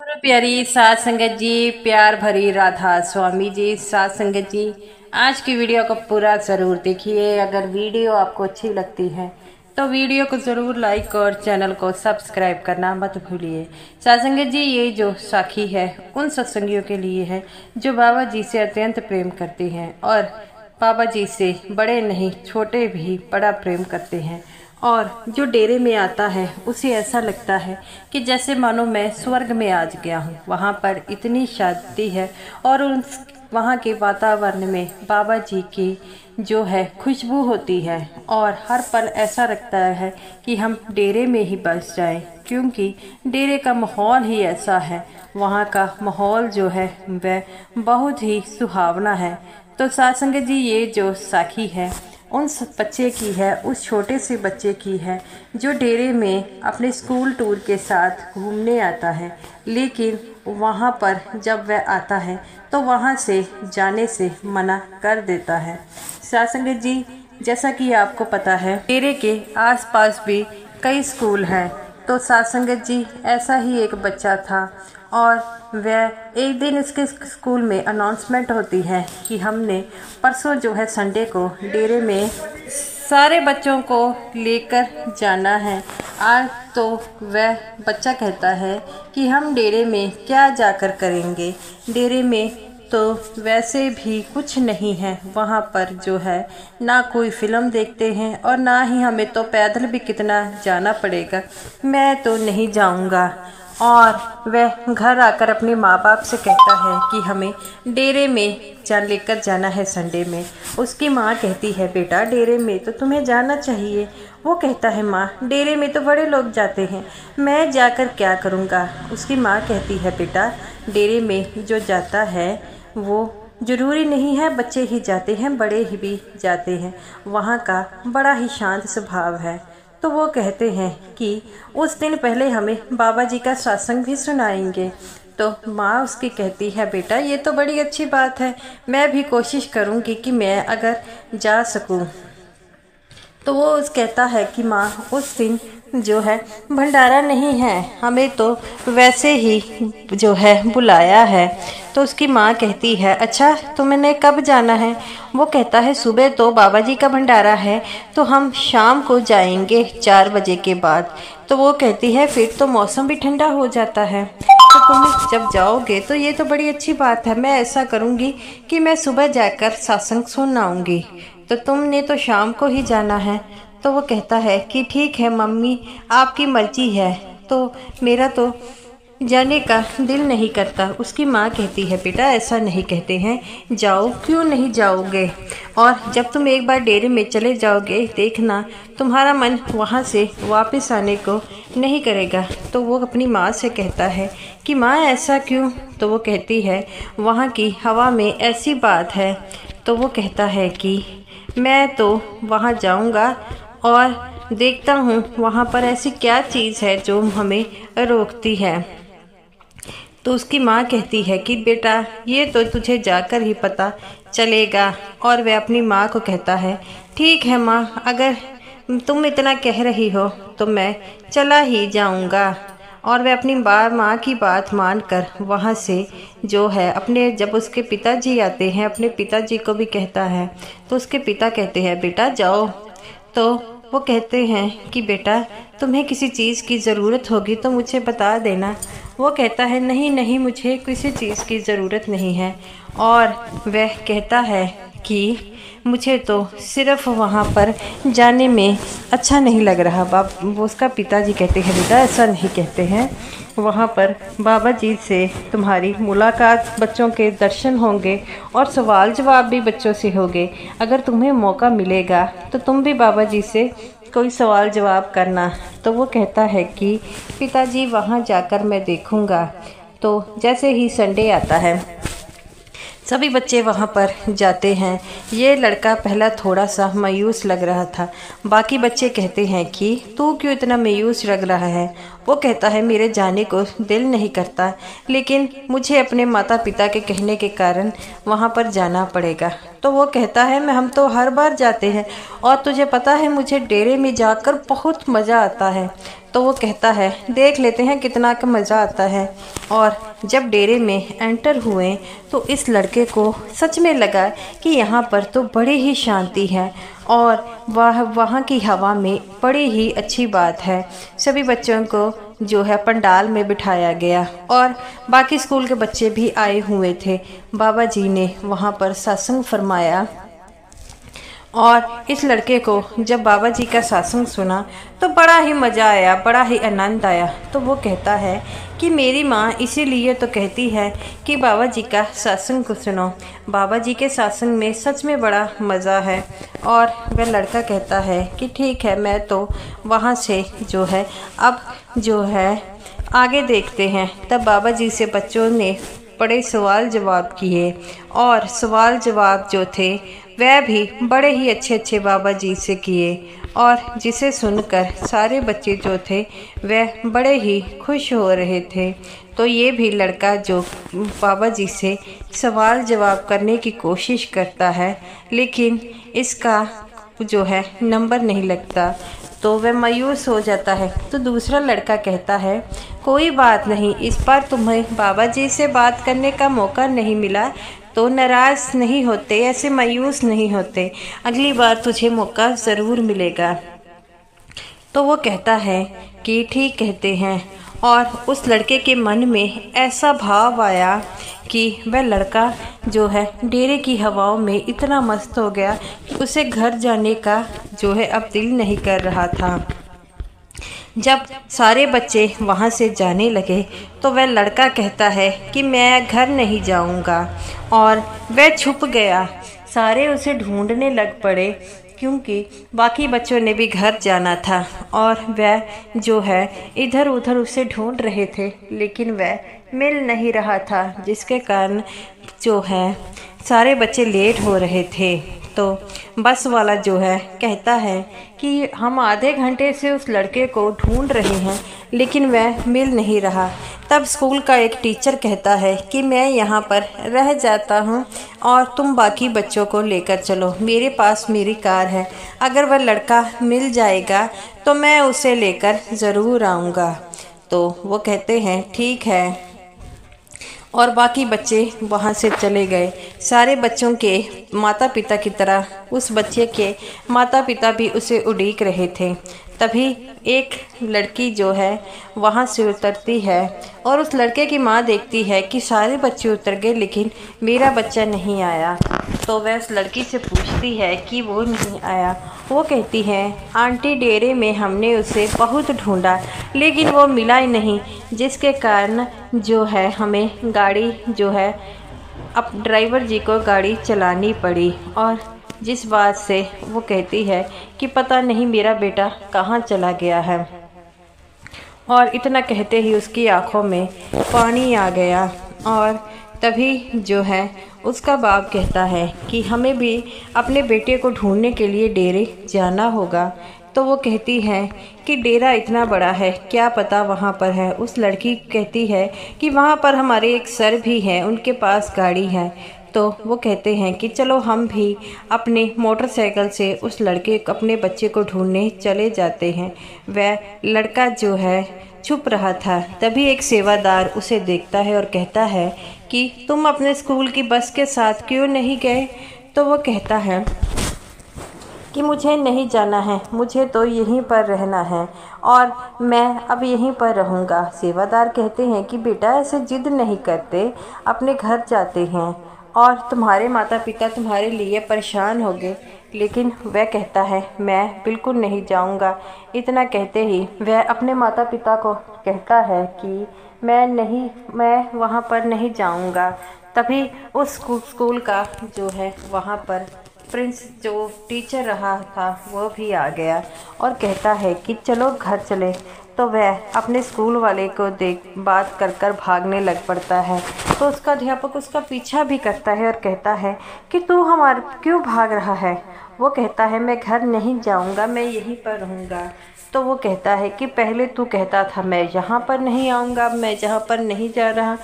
गुरु प्यारी सात संगत जी, प्यार भरी राधा स्वामी जी, सात संगत जी, आज की वीडियो को पूरा ज़रूर देखिए। अगर वीडियो आपको अच्छी लगती है तो वीडियो को ज़रूर लाइक और चैनल को सब्सक्राइब करना मत भूलिए। सात संगत जी, ये जो साखी है उन सत्संगियों के लिए है जो बाबा जी से अत्यंत प्रेम करते हैं और बाबा जी से बड़े नहीं छोटे भी बड़ा प्रेम करते हैं। और जो डेरे में आता है उसे ऐसा लगता है कि जैसे मानो मैं स्वर्ग में आज गया हूँ। वहाँ पर इतनी शांति है और उन वहाँ के वातावरण में बाबा जी की जो है खुशबू होती है और हर पल ऐसा लगता है कि हम डेरे में ही बस जाएं, क्योंकि डेरे का माहौल ही ऐसा है। वहाँ का माहौल जो है वह बहुत ही सुहावना है। तो सात संगत जी, ये जो साखी है उन बच्चे की है, उस छोटे से बच्चे की है जो डेरे में अपने स्कूल टूर के साथ घूमने आता है, लेकिन वहाँ पर जब वह आता है तो वहाँ से जाने से मना कर देता है। सात संगत जी, जैसा कि आपको पता है डेरे के आसपास भी कई स्कूल हैं। तो सात संगत जी, ऐसा ही एक बच्चा था और वह एक दिन इसके स्कूल में अनाउंसमेंट होती है कि हमने परसों जो है संडे को डेरे में सारे बच्चों को लेकर जाना है। आज तो वह बच्चा कहता है कि हम डेरे में क्या जाकर करेंगे, डेरे में तो वैसे भी कुछ नहीं है। वहाँ पर जो है ना कोई फिल्म देखते हैं और ना ही हमें तो पैदल भी कितना जाना पड़ेगा, मैं तो नहीं जाऊँगा। और वह घर आकर अपने माँ बाप से कहता है कि हमें डेरे में लेकर जाना है संडे में। उसकी माँ कहती है, बेटा डेरे में तो तुम्हें जाना चाहिए। वो कहता है, माँ डेरे में तो बड़े लोग जाते हैं, मैं जाकर क्या करूँगा। उसकी माँ कहती है, बेटा डेरे में जो जाता है वो ज़रूरी नहीं है बच्चे ही जाते हैं, बड़े ही भी जाते हैं। वहाँ का बड़ा ही शांत स्वभाव है। तो वो कहते हैं कि उस दिन पहले हमें बाबा जी का सत्संग भी सुनाएंगे। तो माँ उसकी कहती है, बेटा ये तो बड़ी अच्छी बात है, मैं भी कोशिश करूँगी कि मैं अगर जा सकूँ। तो वो कहता है कि माँ उस दिन जो है भंडारा नहीं है, हमें तो वैसे ही जो है बुलाया है। तो उसकी माँ कहती है, अच्छा तुमने कब जाना है। वो कहता है, सुबह तो बाबा जी का भंडारा है तो हम शाम को जाएंगे 4 बजे के बाद। तो वो कहती है, फिर तो मौसम भी ठंडा हो जाता है, तो तुम जब जाओगे तो ये तो बड़ी अच्छी बात है। मैं ऐसा करूँगी कि मैं सुबह जाकर सत्संग सुन आऊँगी, तो तुमने तो शाम को ही जाना है। तो वो कहता है कि ठीक है मम्मी, आपकी मर्जी है, तो मेरा तो जाने का दिल नहीं करता। उसकी माँ कहती है, बेटा ऐसा नहीं कहते हैं, जाओ, क्यों नहीं जाओगे। और जब तुम एक बार डेरे में चले जाओगे देखना तुम्हारा मन वहाँ से वापस आने को नहीं करेगा। तो वो अपनी माँ से कहता है कि माँ ऐसा क्यों। तो वो कहती है, वहाँ की हवा में ऐसी बात है। तो वो कहता है कि मैं तो वहाँ जाऊँगा और देखता हूँ वहाँ पर ऐसी क्या चीज़ है जो हमें रोकती है। तो उसकी माँ कहती है कि बेटा ये तो तुझे जाकर ही पता चलेगा। और वह अपनी माँ को कहता है, ठीक है माँ, अगर तुम इतना कह रही हो तो मैं चला ही जाऊँगा। और वह अपनी माँ की बात मानकर वहाँ से जो है अपने, जब उसके पिताजी आते हैं अपने पिताजी को भी कहता है। तो उसके पिता कहते हैं, बेटा जाओ। तो वो कहते हैं कि बेटा तुम्हें किसी चीज़ की ज़रूरत होगी तो मुझे बता देना। वो कहता है, नहीं नहीं, मुझे किसी चीज़ की ज़रूरत नहीं है। और वह कहता है कि मुझे तो सिर्फ वहाँ पर जाने में अच्छा नहीं लग रहा। वो उसका पिताजी कहते हैं, बेटा ऐसा नहीं कहते हैं, वहाँ पर बाबा जी से तुम्हारी मुलाकात, बच्चों के दर्शन होंगे और सवाल जवाब भी बच्चों से होंगे। अगर तुम्हें मौका मिलेगा तो तुम भी बाबा जी से कोई सवाल जवाब करना। तो वो कहता है कि पिताजी वहाँ जाकर मैं देखूँगा। तो जैसे ही संडे आता है सभी बच्चे वहाँ पर जाते हैं। ये लड़का पहला थोड़ा सा मायूस लग रहा था। बाकी बच्चे कहते हैं कि तू क्यों इतना मायूस लग रहा है। वो कहता है, मेरे जाने को दिल नहीं करता, लेकिन मुझे अपने माता पिता के कहने के कारण वहाँ पर जाना पड़ेगा। तो वो कहता है, हम तो हर बार जाते हैं और तुझे पता है मुझे डेरे में जाकर बहुत मज़ा आता है। तो वो कहता है देख लेते हैं कितना का मज़ा आता है। और जब डेरे में एंटर हुए तो इस लड़के को सच में लगा कि यहाँ पर तो बड़ी ही शांति है और वहाँ की हवा में बड़ी ही अच्छी बात है। सभी बच्चों को जो है पंडाल में बिठाया गया और बाकी स्कूल के बच्चे भी आए हुए थे। बाबा जी ने वहाँ पर सत्संग फरमाया और इस लड़के को जब बाबा जी का सत्संग सुना तो बड़ा ही मज़ा आया, बड़ा ही आनंद आया। तो वो कहता है कि मेरी माँ इसीलिए तो कहती है कि बाबा जी का सत्संग को सुनो, बाबा जी के सत्संग में सच में बड़ा मज़ा है। और वह लड़का कहता है कि ठीक है, मैं तो वहाँ से जो है अब जो है आगे देखते हैं। तब बाबा जी से बच्चों ने बड़े सवाल जवाब किए और सवाल जवाब जो थे वह भी बड़े ही अच्छे अच्छे बाबा जी से किए और जिसे सुनकर सारे बच्चे जो थे वह बड़े ही खुश हो रहे थे। तो ये भी लड़का जो बाबा जी से सवाल जवाब करने की कोशिश करता है लेकिन इसका जो है नंबर नहीं लगता, तो वह मायूस हो जाता है। तो दूसरा लड़का कहता है कोई बात नहीं, इस बार तुम्हें बाबा जी से बात करने का मौका नहीं मिला तो नाराज़ नहीं होते, ऐसे मायूस नहीं होते, अगली बार तुझे मौका ज़रूर मिलेगा। तो वो कहता है कि ठीक कहते हैं। और उस लड़के के मन में ऐसा भाव आया कि वह लड़का जो है डेरे की हवाओं में इतना मस्त हो गया कि उसे घर जाने का जो है अब दिल नहीं कर रहा था। जब सारे बच्चे वहाँ से जाने लगे तो वह लड़का कहता है कि मैं घर नहीं जाऊँगा और वह छुप गया। सारे उसे ढूंढने लग पड़े क्योंकि बाकी बच्चों ने भी घर जाना था और वह जो है इधर उधर उसे ढूंढ रहे थे लेकिन वह मिल नहीं रहा था, जिसके कारण जो है सारे बच्चे लेट हो रहे थे। तो बस वाला जो है कहता है कि हम आधे घंटे से उस लड़के को ढूंढ रहे हैं लेकिन वह मिल नहीं रहा। तब स्कूल का एक टीचर कहता है कि मैं यहाँ पर रह जाता हूँ और तुम बाकी बच्चों को लेकर चलो, मेरे पास मेरी कार है, अगर वह लड़का मिल जाएगा तो मैं उसे लेकर ज़रूर आऊँगा। तो वो कहते हैं ठीक है और बाकी बच्चे वहाँ से चले गए। सारे बच्चों के माता पिता की तरह उस बच्चे के माता पिता भी उसे उड़ीक रहे थे। तभी एक लड़की जो है वहाँ से उतरती है और उस लड़के की माँ देखती है कि सारे बच्चे उतर गए लेकिन मेरा बच्चा नहीं आया। तो वह उस लड़की से पूछती है कि वो नहीं आया। वो कहती है आंटी डेरे में हमने उसे बहुत ढूंढा लेकिन वो मिला ही नहीं, जिसके कारण जो है हमें गाड़ी जो है अब ड्राइवर जी को गाड़ी चलानी पड़ी। और जिस बात से वो कहती है कि पता नहीं मेरा बेटा कहाँ चला गया है। और इतना कहते ही उसकी आंखों में पानी आ गया। और तभी जो है उसका बाप कहता है कि हमें भी अपने बेटे को ढूंढने के लिए डेरे जाना होगा। तो वो कहती है कि डेरा इतना बड़ा है, क्या पता वहाँ पर है। उस लड़की कहती है कि वहाँ पर हमारे एक सर भी हैं, उनके पास गाड़ी है। तो वो कहते हैं कि चलो हम भी अपने मोटरसाइकिल से उस लड़के अपने बच्चे को ढूंढने चले जाते हैं। वह लड़का जो है छुप रहा था। तभी एक सेवादार उसे देखता है और कहता है कि तुम अपने स्कूल की बस के साथ क्यों नहीं गए। तो वो कहता है कि मुझे नहीं जाना है, मुझे तो यहीं पर रहना है और मैं अब यहीं पर रहूँगा। सेवादार कहते हैं कि बेटा ऐसे जिद नहीं करते, अपने घर जाते हैं और तुम्हारे माता पिता तुम्हारे लिए परेशान हो गए। लेकिन वह कहता है मैं बिल्कुल नहीं जाऊंगा। इतना कहते ही वह अपने माता पिता को कहता है कि मैं वहाँ पर नहीं जाऊंगा। तभी उस स्कूल का जो है वहाँ पर प्रिंस जो टीचर रहा था वो भी आ गया और कहता है कि चलो घर चले। तो वह अपने स्कूल वाले को देख बात कर कर भागने लग पड़ता है। तो उसका अध्यापक उसका पीछा भी करता है और कहता है कि तू हमारे क्यों भाग रहा है। वो कहता है मैं घर नहीं जाऊंगा, मैं यहीं पर रहूँगा। तो वो कहता है कि पहले तू कहता था मैं यहाँ पर नहीं आऊँगा, मैं जहाँ पर नहीं जा रहा।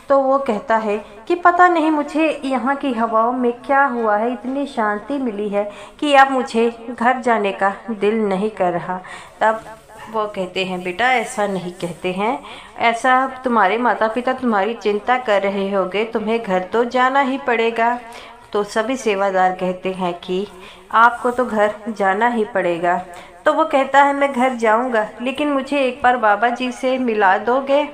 तो वो कहता है कि पता नहीं मुझे यहाँ की हवाओं में क्या हुआ है, इतनी शांति मिली है कि अब मुझे घर जाने का दिल नहीं कर रहा। तब वो कहते हैं बेटा ऐसा नहीं कहते हैं, ऐसा तुम्हारे माता पिता तुम्हारी चिंता कर रहे होंगे, तुम्हें घर तो जाना ही पड़ेगा। तो सभी सेवादार कहते हैं कि आपको तो घर जाना ही पड़ेगा। तो वो कहता है मैं घर जाऊंगा, लेकिन मुझे एक बार बाबा जी से मिला दोगे?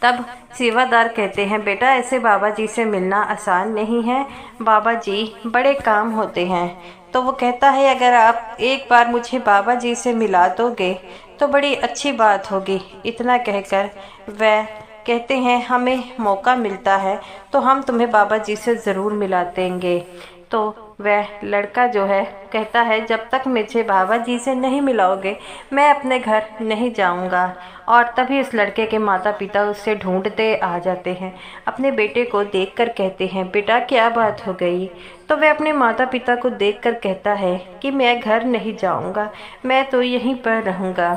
तब सेवादार कहते हैं बेटा ऐसे बाबा जी से मिलना आसान नहीं है, बाबा जी बड़े काम होते हैं। तो वो कहता है अगर आप एक बार मुझे बाबा जी से मिला दोगे तो बड़ी अच्छी बात होगी। इतना कहकर वह कहते हैं हमें मौका मिलता है तो हम तुम्हें बाबा जी से ज़रूर मिला देंगे। तो वह लड़का जो है कहता है जब तक मुझे बाबा जी से नहीं मिलाओगे मैं अपने घर नहीं जाऊंगा। और तभी उस लड़के के माता पिता उससे ढूंढते आ जाते हैं, अपने बेटे को देखकर कहते हैं बेटा क्या बात हो गई? तो वह अपने माता पिता को देखकर कहता है कि मैं घर नहीं जाऊंगा, मैं तो यहीं पर रहूँगा।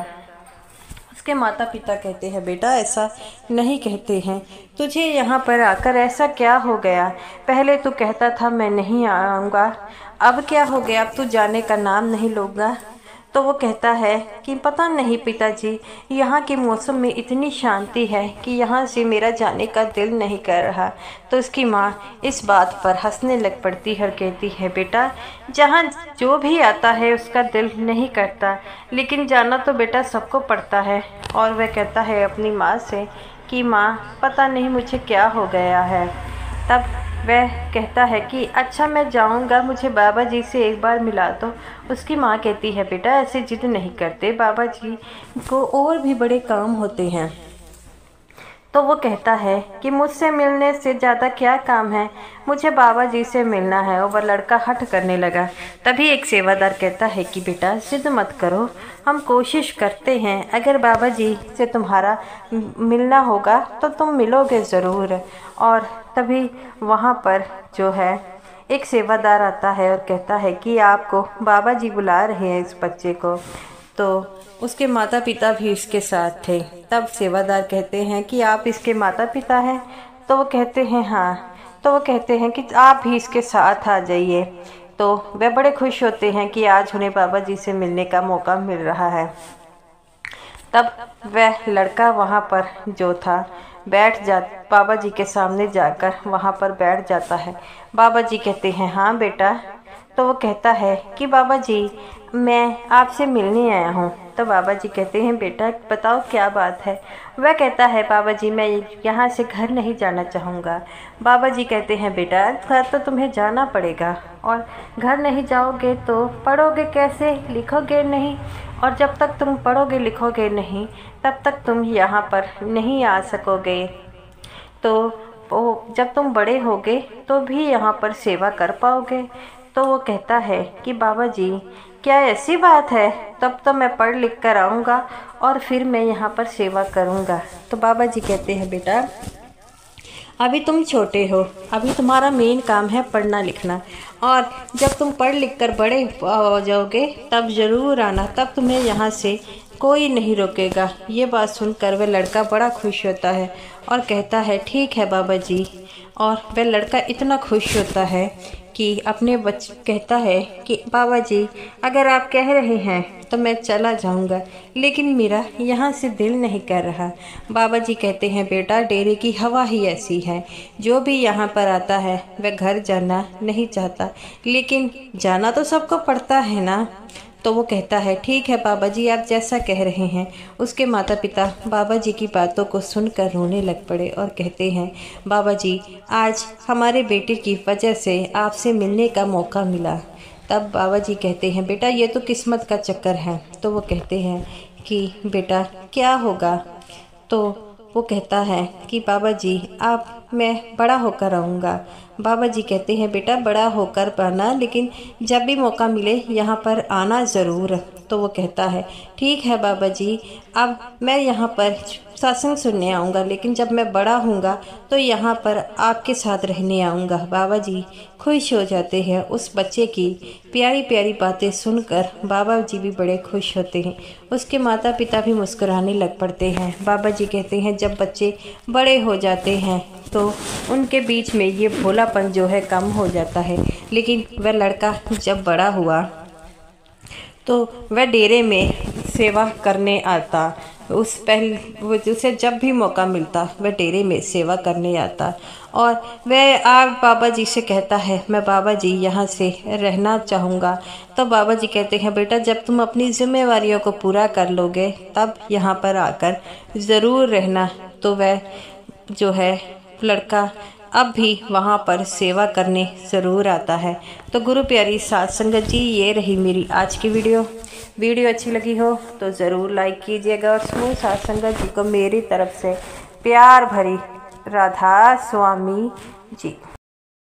उसके माता पिता कहते हैं बेटा ऐसा नहीं कहते हैं, तुझे यहाँ पर आकर ऐसा क्या हो गया? पहले तू कहता था मैं नहीं आऊँगा, अब क्या हो गया? अब तू जाने का नाम नहीं लोगा। तो वो कहता है कि पता नहीं पिताजी, यहाँ के मौसम में इतनी शांति है कि यहाँ से मेरा जाने का दिल नहीं कर रहा। तो उसकी माँ इस बात पर हंसने लग पड़ती है और कहती है बेटा जहाँ जो भी आता है उसका दिल नहीं करता, लेकिन जाना तो बेटा सबको पड़ता है। और वह कहता है अपनी माँ से कि माँ पता नहीं मुझे क्या हो गया है। तब वह कहता है कि अच्छा मैं जाऊंगा, मुझे बाबा जी से एक बार मिला दो। उसकी माँ कहती है बेटा ऐसे जिद नहीं करते, बाबा जी को और भी बड़े काम होते हैं। तो वो कहता है कि मुझसे मिलने से ज़्यादा क्या काम है, मुझे बाबा जी से मिलना है। और वह लड़का हट करने लगा। तभी एक सेवादार कहता है कि बेटा जिद मत करो, हम कोशिश करते हैं, अगर बाबा जी से तुम्हारा मिलना होगा तो तुम मिलोगे ज़रूर। और तभी वहाँ पर जो है एक सेवादार आता है और कहता है कि आपको बाबा जी बुला रहे हैं इस बच्चे को। तो उसके माता पिता भी इसके साथ थे। तब सेवादार कहते हैं कि आप इसके माता पिता हैं? तो वो कहते हैं हाँ। तो वो कहते हैं कि आप भी इसके साथ आ जाइए। तो वे बड़े खुश होते हैं कि आज उन्हें बाबा जी से मिलने का मौका मिल रहा है। तब वह लड़का वहाँ पर जो था बाबा जी के सामने जाकर वहाँ पर बैठ जाता है। बाबा जी कहते हैं हाँ बेटा। तो वो कहता है कि बाबा जी मैं आपसे मिलने आया हूँ। तो बाबा जी कहते हैं बेटा बताओ क्या बात है? वह कहता है बाबा जी मैं यहाँ से घर नहीं जाना चाहूँगा। बाबा जी कहते हैं बेटा घर तो तुम्हें जाना पड़ेगा, और घर नहीं जाओगे तो पढ़ोगे कैसे, लिखोगे नहीं, और जब तक तुम पढ़ोगे लिखोगे नहीं तब तक तुम यहाँ पर नहीं आ सकोगे। तो जब तुम बड़े होगे तो भी यहाँ पर सेवा कर पाओगे। तो वो कहता है कि बाबा जी क्या ऐसी बात है? तब तो मैं पढ़ लिख कर आऊँगा और फिर मैं यहाँ पर सेवा करूँगा। तो बाबा जी कहते हैं बेटा अभी तुम छोटे हो, अभी तुम्हारा मेन काम है पढ़ना लिखना, और जब तुम पढ़ लिख कर बड़े हो जाओगे तब ज़रूर आना, तब तुम्हें यहाँ से कोई नहीं रोकेगा। ये बात सुनकर वह लड़का बड़ा खुश होता है और कहता है ठीक है बाबा जी। और वह लड़का इतना खुश होता है कि अपने कहता है कि बाबा जी अगर आप कह रहे हैं तो मैं चला जाऊंगा, लेकिन मेरा यहाँ से दिल नहीं कर रहा। बाबा जी कहते हैं बेटा डेरे की हवा ही ऐसी है, जो भी यहाँ पर आता है वह घर जाना नहीं चाहता, लेकिन जाना तो सबको पड़ता है ना। तो वो कहता है ठीक है बाबा जी आप जैसा कह रहे हैं। उसके माता पिता बाबा जी की बातों को सुनकर रोने लग पड़े और कहते हैं बाबा जी आज हमारे बेटे की वजह से आपसे मिलने का मौका मिला। तब बाबा जी कहते हैं बेटा ये तो किस्मत का चक्कर है। तो वो कहते हैं कि बेटा क्या होगा? तो वो कहता है कि बाबा जी आप मैं बड़ा होकर आऊँगा। बाबा जी कहते हैं बेटा बड़ा होकर आना, लेकिन जब भी मौका मिले यहाँ पर आना ज़रूर। तो वो कहता है ठीक है बाबा जी अब मैं यहाँ पर सत्संग सुनने आऊँगा, लेकिन जब मैं बड़ा होऊंगा तो यहाँ पर आपके साथ रहने आऊँगा। बाबा जी खुश हो जाते हैं। उस बच्चे की प्यारी प्यारी बातें सुनकर बाबा जी भी बड़े खुश होते हैं। उसके माता पिता भी मुस्कुराने लग पड़ते हैं। बाबा जी कहते हैं जब बच्चे बड़े हो जाते हैं तो उनके बीच में ये भोलापन जो है कम हो जाता है। लेकिन वह लड़का जब बड़ा हुआ तो वह डेरे में सेवा करने आता। उसे जब भी मौका मिलता वह डेरे में सेवा करने आता और वह आप बाबा जी से कहता है, मैं बाबा जी यहाँ से रहना चाहूँगा। तो बाबा जी कहते हैं, बेटा जब तुम अपनी जिम्मेवारियों को पूरा कर लोगे तब यहाँ पर आकर ज़रूर रहना। तो वह जो है लड़का अब भी वहाँ पर सेवा करने ज़रूर आता है। तो गुरु प्यारी साध संगत जी, ये रही मेरी आज की वीडियो अच्छी लगी हो तो ज़रूर लाइक कीजिएगा और समूह साध संगत जी को मेरी तरफ से प्यार भरी राधा स्वामी जी।